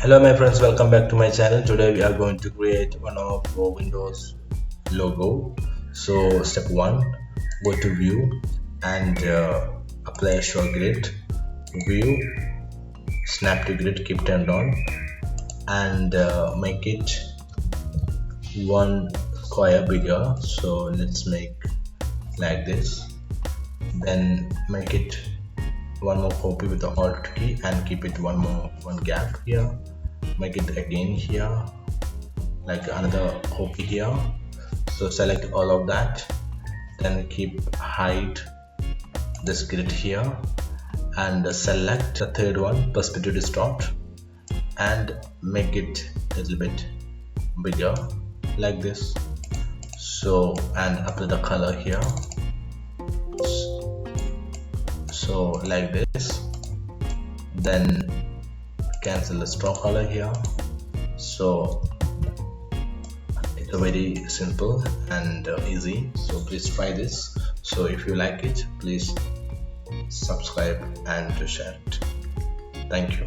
Hello my friends, welcome back to my channel. Today we are going to create one of our Windows logo. So step 1, go to view and apply a show grid. View, snap to grid, keep turned on and make it one square bigger. So let's make like this, then make it one more copy with the alt key and keep it one gap here. Make it again here, like another copy here. So select all of that, then keep hide this grid here and select the third one, perspective distort, and make it a little bit bigger like this. So and apply the color here, so like this, then cancel the straw color here. So it's very simple and easy, so please try this. So if you like it, please subscribe and share it. Thank you.